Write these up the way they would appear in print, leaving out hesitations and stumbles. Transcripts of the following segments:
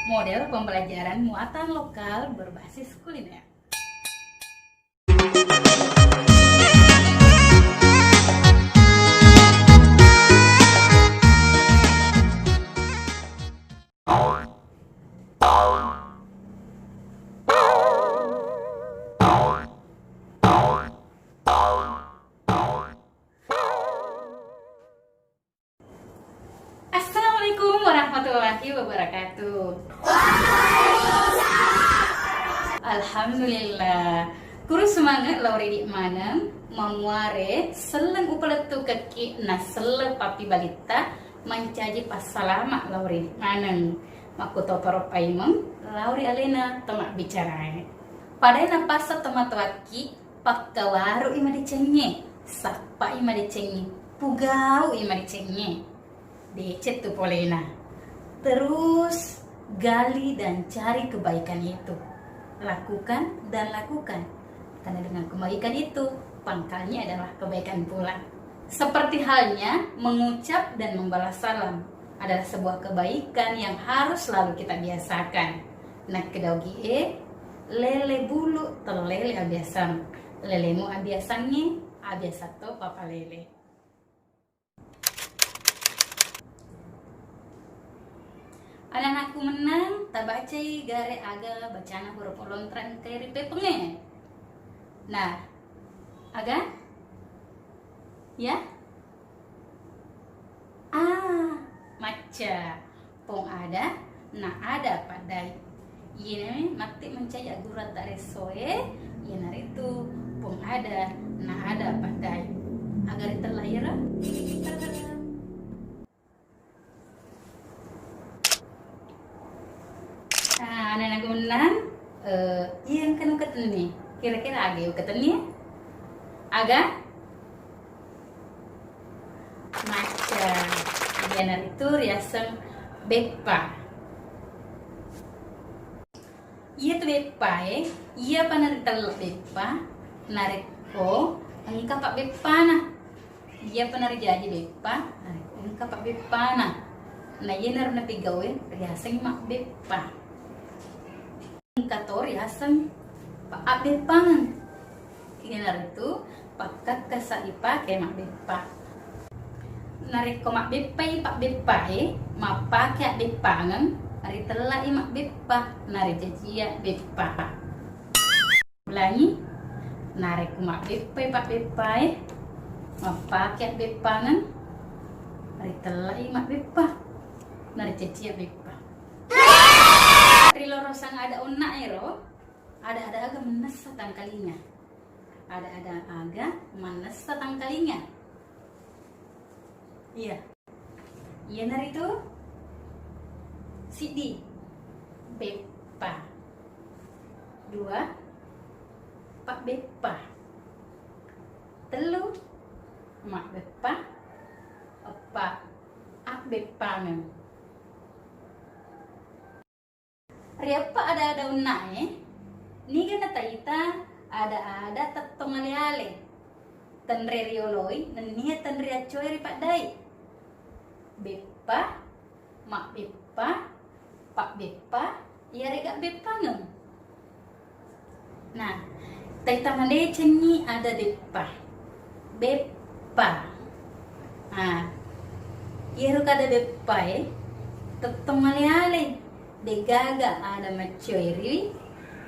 model pembelajaran muatan lokal berbasis kuliner. Assalamualaikum warahmatullahi wabarakatuh. Alhamdulillah. Kuru semangat lauri di mana memuare seleng upaletu keki na sele papi balita mencaji pasalamak lauri mana makuto torop aimeng lauri alena temak bicara. Padai na pasa temat waki pakkawaru ima dicenge sapa ima dicenge pugau ima dicenge decet tu polena. Terus gali dan cari kebaikan itu. Lakukan dan lakukan. Karena dengan kebaikan itu, pangkalnya adalah kebaikan pula. Seperti halnya mengucap dan membalas salam adalah sebuah kebaikan yang harus selalu kita biasakan. Nak kedaugi lele bulu telele abiasan. Lelemu abiasannya, abiasato papa lele. Anak-anakku menang, tabacai gare aga bacana huruf lontran keri pepenge. Nah, aga? Ya? Maca. Pong ada, nah ada padai. Ini mati mencari agurat dari soe, yana itu pong ada, nah ada padai. Agar terlahir. Anak-anak menang, yang kan uketen nih, kira-kira agak uketen nih, agak maca, biar itu riasan bepa, iya tuh bepa iya panar telur bepa, narik ko, engkau pak bepa nah, iya panar jadi bepa, narik engkau pak bepa nah iya nar napi gawe riasan mak bepa. Kator yasan pak abe pangan kinar itu pakak kasaipa ke mak bepa narik ko mak bepa pak bepa mapake abe pangan hari telah mak bepa narik jajia bepa ulangi narik ko mak bepa pak bepa mapake abe pangan hari telah mak bepa narik jajia bepa. Rilorosan ada onak ada aga menes satang kalinya. Ada aga menes satang kalinya. Iya. Iya nari itu Sidi Bepa 2 Pak Bepa 3 Mak Bepa 4 Ak Bepa mem. Riapa ada unak ni kan taita ada tetong ale tenre rioloi nenia tenre acoy ripat dai bepa mak bepa pak bepa iya rega bepa ngem. Nah taita mande cenyi ada bepa iya ruka ada bepa tetong ale degaga ada macoiri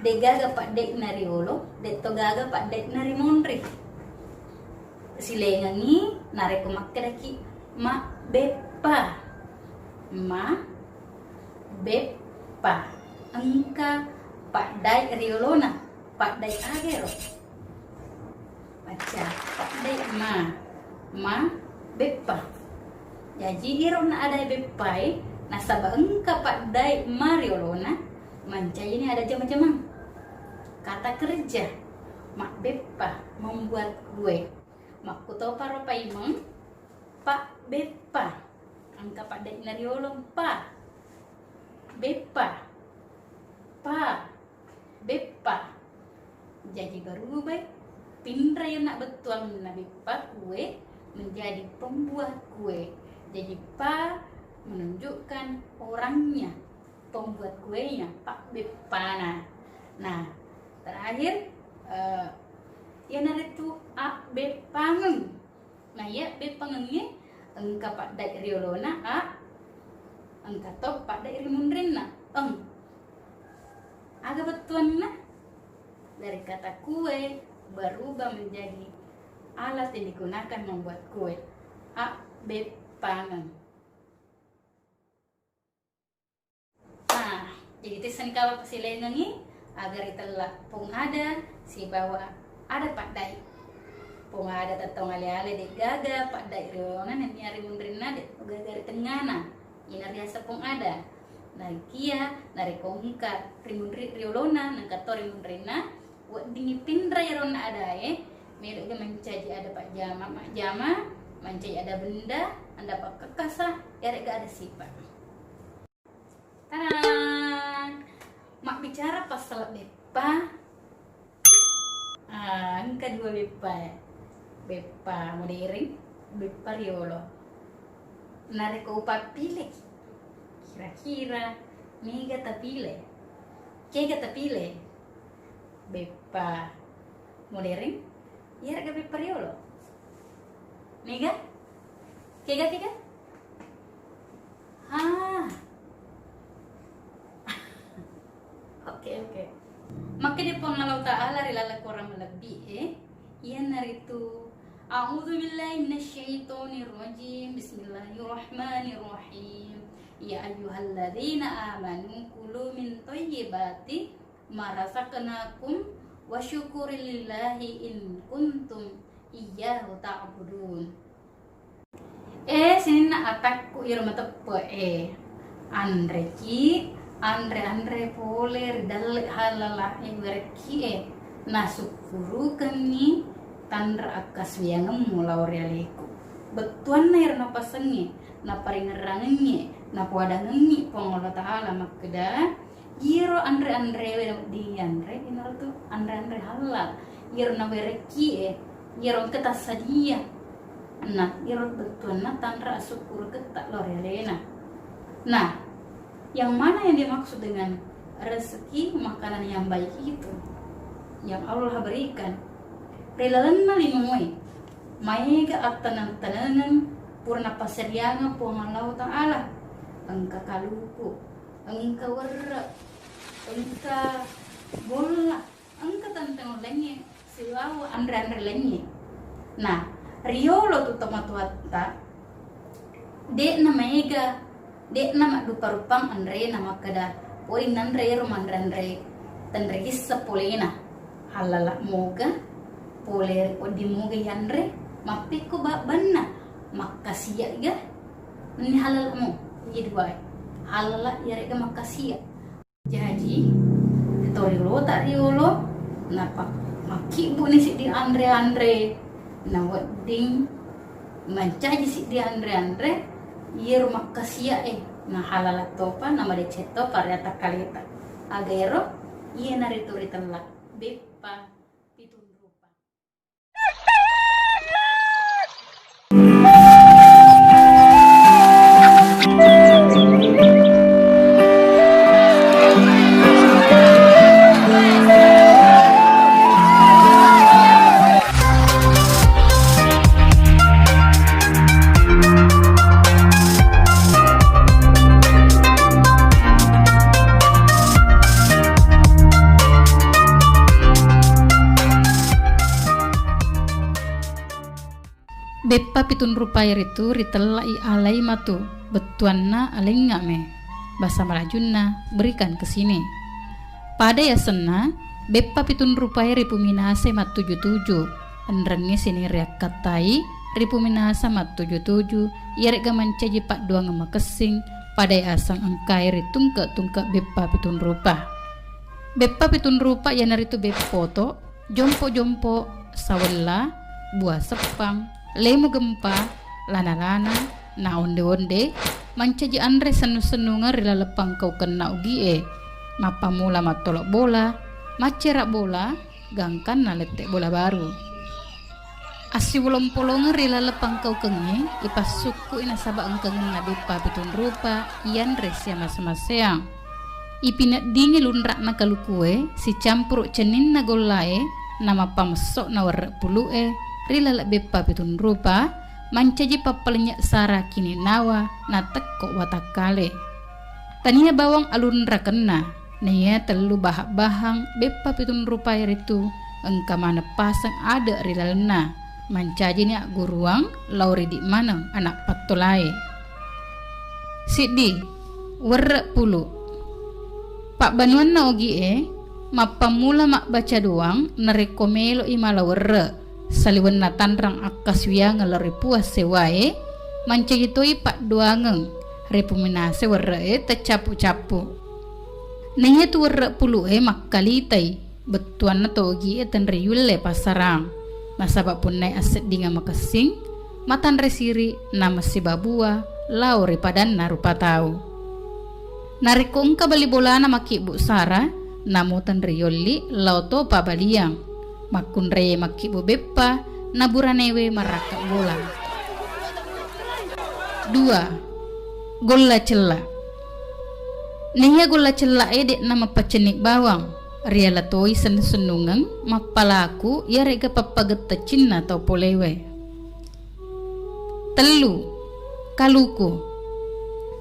degaga pak dek nariolo dek togaga pak dek nari monri silengangi nare ko makkedaki ma bepa engka pak dai riolona pak dai agero baca pak dai ma bepa jadi irona ada bepai. Nasabah engkau pak dai mariolona mancai ini ada jam-jamang kata kerja mak bepa membuat kue mak kuto paro paimeng pak bepa angka pak dai nariolong pa bepa jadi baru baik pindra yang nak betuang na bepa kue menjadi pembuat kue jadi pa menunjukkan orangnya, pembuat kuenya Pak Bepana. Nah terakhir ya naritu A Bepangeng. Nah ya Bepangengnya engka Pak Dai Riolona A engka to Pak Dai Rimundrinna agak betuan nah dari kata kue berubah menjadi alat yang digunakan membuat kue. A Bepangeng. Nah jadi tisan kalau pasilengengi agar itelah pung ada si bawa ada Pak Dai pung ada tetong ale-ale de gaga Pak Dai Riolona nyari mundrina de gaga di tengana ina riasa pung ada nah kia nari kongka Riolona nang kato rimundrina wa dingi pindra yarona ada mereka mencaji ada Pak Jama Mak Jama mencaji ada benda anda Pak Kekasa yarega ada sifat. Tanang mak bicara pasal Bepa angka dua Bepa modern Bepa Riolo nari ko upa pilih kira-kira mega tapile kega tapile Bepa modern ya rega Bepa Riolo mega kega Oke. Maka dia Allah Ta'ala rilala kurang lebih Iyan naritu A'udzu billahi minasyaitonir rajim. Bismillahirrahmanirrahim. Ya ayyuhalladzina amanu kulu min thayyibati ma razaqnakum wa syukurillahi in kuntum iyyahu ta'budun. Sini na atakku irma tepe Andre poler dal halala berki nasukuru ni tandra akas wiangem mulau realiku betuan nair na pasengi na paringerangengi na puadangengi pongolo taala makeda iro Andre di Andre inal tu Andre halal iro na berki iro ketas sadia nah iro betuan na tandra asukuru ketak lorealena. Nah yang mana yang dimaksud dengan rezeki makanan yang baik itu yang Allah berikan relalenna limumui maiga atanan-tanangan purna paserianga po Allah Ta'ala engka kaluku engka warra engka bola engka tantang lenye siwawa andre lenye. Nah riolo tu tomatuata de na maiga dek nama dupa rupang andre nama kada poin andre romandre tandre hissa polena halala moga poler o di moga yandre mapiko ba banna makasiya ga ni halal mo yidwai halala yarega makasiya jadi toriolo tariolo napa makibu ni si di andre na wedding mancaji si di andre Yer makasya na halala topa nama de ceto paryata kalita agero iya narituri telak Bepa pitun rupa. Bepa pitun rupaya itu ritelai alai matu betuanna alenga me bahasa Malajunna berikan ke sini pada ya sena Bepa pitun rupaya ripuminase mat 77 enrenge sini riak katai ripuminasa mat 77 yarek gamancaji pak dua ngema kesing pada asang engkai ritungke Bepa pitun rupa ya naritu befoto jompo sawella buah sepang lemu gempa lana na onde mancaji andre senu-senunga rila lepang kau kena ugie mapa mula matolok bola macerak bola gangkan na letek bola baru asi ulom polonga rila lepang kau kengi ipas suku ina sabak engkengin na Bepa pitun rupa ian resya mas-maseang ipinat dingi lunrak na kalukue si campur cenin na golae nama pamesok na warra pulue rilala beppa pitun rupa mancaji papalnya sara kini nawa na tekko watakale tania bawang alunra kena nia telu bahang beppa pitun rupa itu engka mana pasang ada rilalna mancaji ni guruang lauri di mana anak patolai sidi warra pulu Pak Banuan na ogi mapamula mak baca doang narekomelo imala warra saliwan na tanrang akaswiya ngalari puas sewae mancagitoi pak doangeng repuminase warra tacapu-capu nanya tu warra pulu makkalitai betuan na togi tanriyulle pasarang nasabak pun nai aset dinga makasing matan resiri nama si babua lauri padan na rupa tau narikong kabali bola na maki bu Sara namo tanriyolli lauto pabaliang makun reye maki bu beppa naburanewe maraka bola 2. Golla cella niya golla cella edek nama pacenik bawang riala toi senungan mapalaku ya rega papagetta cinna tau polewe 3. Kaluku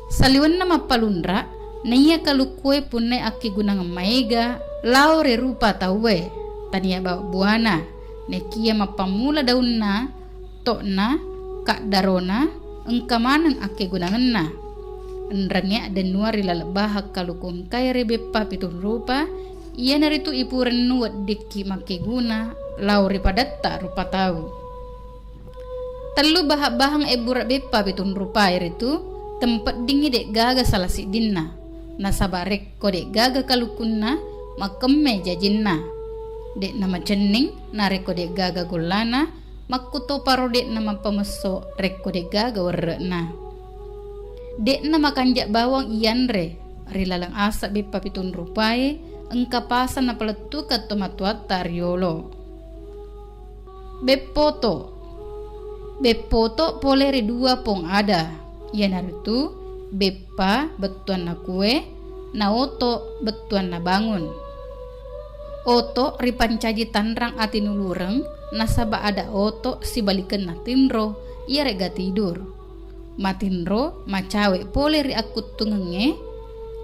saliwan nama palundra naya kalukue punne aki gunang maiga laure rupa tawe tania bawa buana nekia mapamula daunna tokna kak darona engka manang aki gunangenna enrangnya dan nuari lalebahak kalukung kaya rebeppa pitun rupa iya naritu ipuren nuat diki maki guna laure padatta rupa tahu telu bahak-bahang eburak beppa pitun rupa itu tempat dingi dek gaga salah si dinna nasabarek ko dek gaga kalukunna makemme jajinna dek nama cening nareko dek gaga gulana makkuto paro dek nama pemeso reko dek gaga warna dek nama kanjak bawang iyanre rilalang asak bepa pitun rupae engka pasan na peletu ka tomatuat tariolo bepoto poleri 2 pong ada yanaritu beppa betuan na kue na oto betuan na bangun oto ripancaji tanrang ati nulureng nasaba ada oto si balikan na tinro iya rega tidur matinro macawe pole ri akut tungenge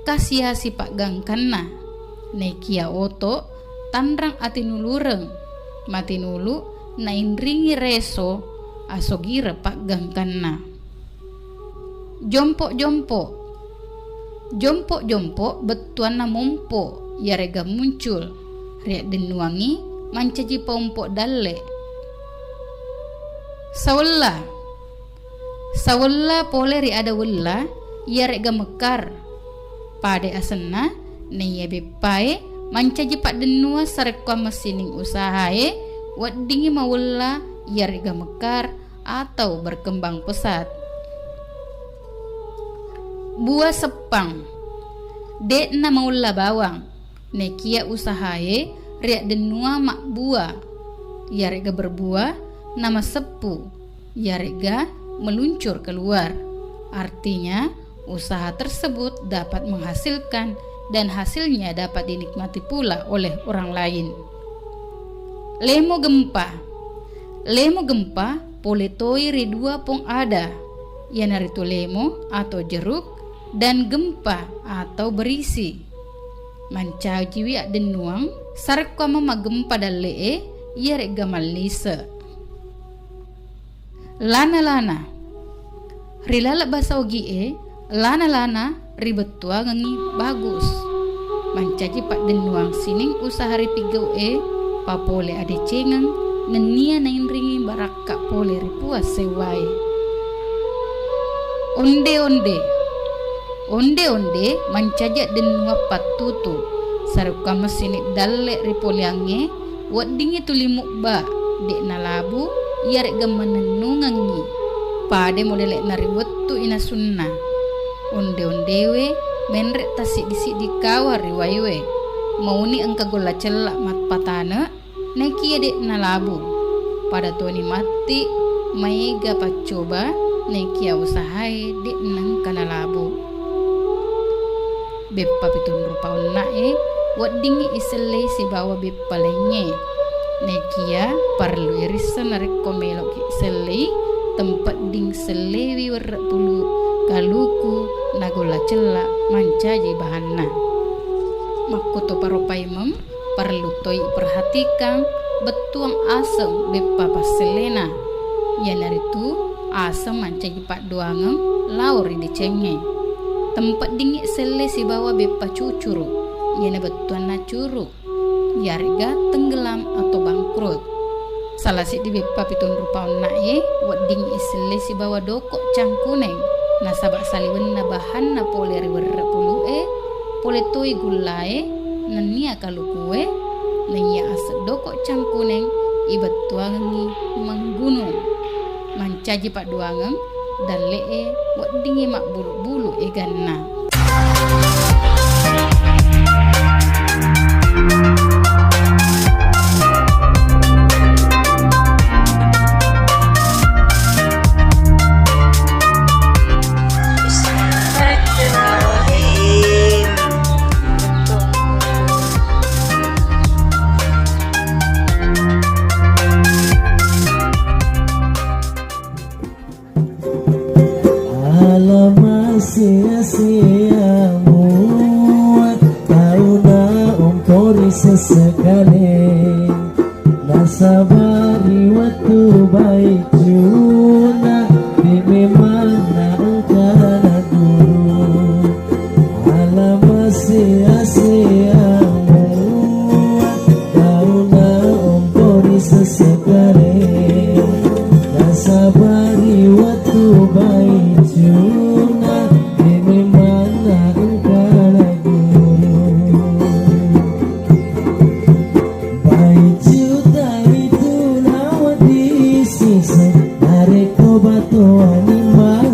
kasia si pak gangkanna nekia oto tanrang ati nulureng matinulu na inringi reso asogira pak gangkanna Jompo betuan na mompo ya rega muncul riak denuangi mancaji pompo dalle sawalla pole ri ada walla ya rega mekar pade asenna neya bepae mancaji pak denua sarekwa mesining usahae waddingi mawalla ya rega mekar atau berkembang pesat buah sepang dek na maulla bawang nekia usahae riak denua mak buah ya rega berbuah nama sepu ya rega meluncur keluar artinya usaha tersebut dapat menghasilkan dan hasilnya dapat dinikmati pula oleh orang lain lemo gempa poletoi ri 2 pong ada yanaritu lemo atau jeruk dan gempa atau berisi mancaji wiak denuang sarekwa mama gempa dalee iya rega malisa lana rilala basa ogie lana ribetua ngangi bagus mancaji pak denuang sining usaha ripigau papole ade cengang nenia nain ringi barakak pole ripuas sewai onde mancajak den wapat tutu saruka mesinit dalle ripoliange waddingi tulimuk ba dek nalabu yarek gamanenungangi pade modelek nari wettu ina sunna ondewe menrek tasik disik dikawar riwaywe mauni engka gola celak mat patana neki dek nalabu pada tuani mati maiga pacoba neki usahai dek nang kanalabu beppa pitun rupa onna waddingi iselle si bawa beppa lenge nekia parlu irisa nareko melok iselle tempat ding selewi warra pulu kaluku nagola cella mancaji bahanna makuto paropai perlu toi perhatikan betuang asam beppa paselena ya naritu asam mancaji pak doangem lauri dicenge tempat dingin sele si bawa beppa cucuru ya betuan na curug yarga tenggelam atau bangkrut salah si di beppa pitun rupa nae wadding isele si bawa dokok cangkuneng nasabak saliwen na bahan na pole riwerra pulu pole toi gulae nania kalukue nanya aset dokok cangkuneng ibat tuangi menggunung mancaji pak duangeng dan lee waddingi mak bulu-bulu ganna sia-siamu tahu na umpori sesekali nasabari waktu baik juna di memana engkana dulu alama sia-siamu tahu na umpori sesekali nasabari waktu baik juna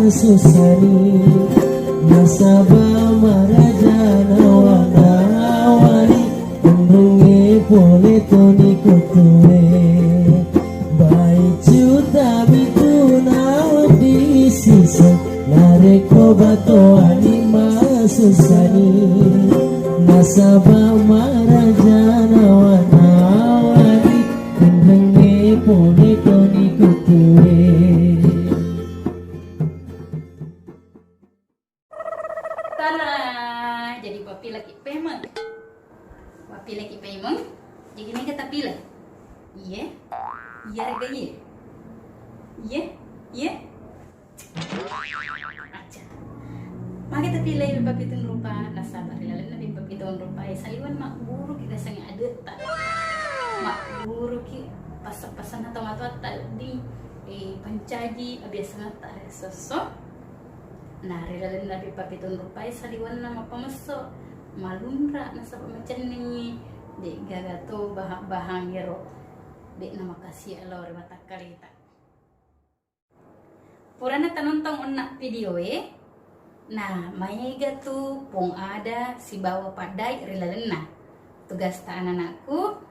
susani nasaba marajana wanawari undunge pole toni kutue bai juta bituna wadi sisa nareko bato anima susani nasaba marajana wanawari undunge pole toni kutue. Jadi papi lagi pemeng jadi ini kita pilih iya reganya iya aja maka kita pilih papi tun rupa nasabar lalu nabi papi tun rupa saliwan mak buru kita sange ada tak mak buru ki pasan atau tadi pancaji biasa tak sosok nah rilalan nabi papi tun rupai saliwan nama pameso malumra nasab macam ni dek gagato bahang hero dek nama kasih Allah mata kalita purana tanontong onak video nah maiga tu pung ada si bawa padai rilalan nah tugas ta anakku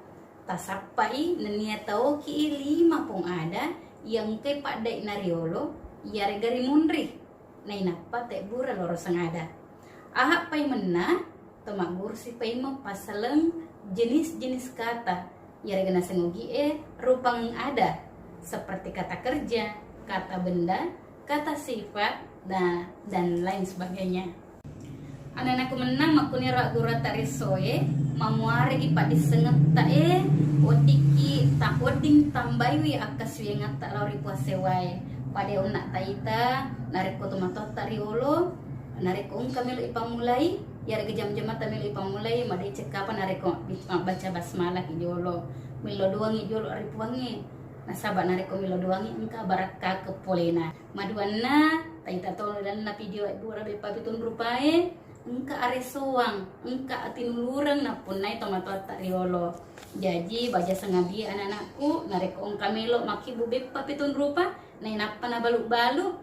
tasapai nenia tau ki 5 pung ada yang ke padai nariolo ya regari mundri nay napa te bura loro sangada ahak pai mena tomak bursi pai pasaleng jenis-jenis kata yare gana sengugi rupang ada seperti kata kerja, kata benda, kata sifat dan lain sebagainya. Anak-anakku menang makuni ragura tarisoe mamuare ipa disenget ta otiki tak oding tambayi akas wiengat tak lauri puasewae pada onak taita nareko tomato tariolo nareko kamelo ipamulai ya jam-jam tamelo ipamulai madai cekapan nareko baca basmalah ijolo milo doangi ijolo aripuangi nasaba nareko milo doangi engka baraka kepolena maduanna taita tolo dan na video dua rabe papitun rupae engka aresoang engka atinulurang na punai tomato tariolo jadi baja sengabi anak-anakku nareko kamelo maki bube papitun rupa na inapa na balu-balu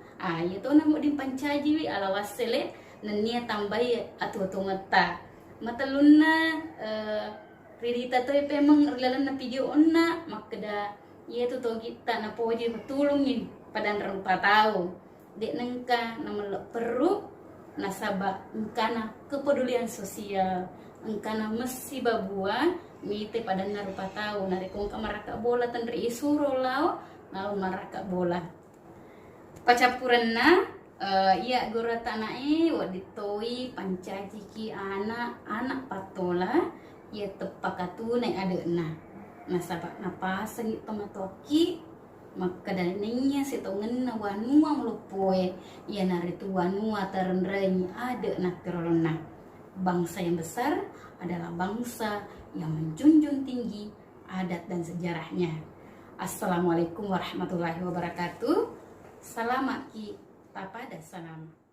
itu na mo din pancaji wi ala wasele nania tambahi atu ngata matalun na ririta to pemang rilalan na video onna makda itu to kita na poji tulungin padan rupa tau dek nengka na melok peruk nasaba engkana kepedulian sosial, engkana mesi babua mite pada narupa tahu narikong kamaraka bola tandri isuro lao lalu maraka bola pacapuran na iya gora tanae waditoi pancaji ki anak patola ya tepakatu nai ada nasaba napasang tomatoki maka danenya si tongen na wanua melupoe ya naritu wanua terendrenya ada nakterolona. Bangsa yang besar adalah bangsa yang menjunjung tinggi adat dan sejarahnya. Assalamualaikum warahmatullahi wabarakatuh. Salam ki tapada salam.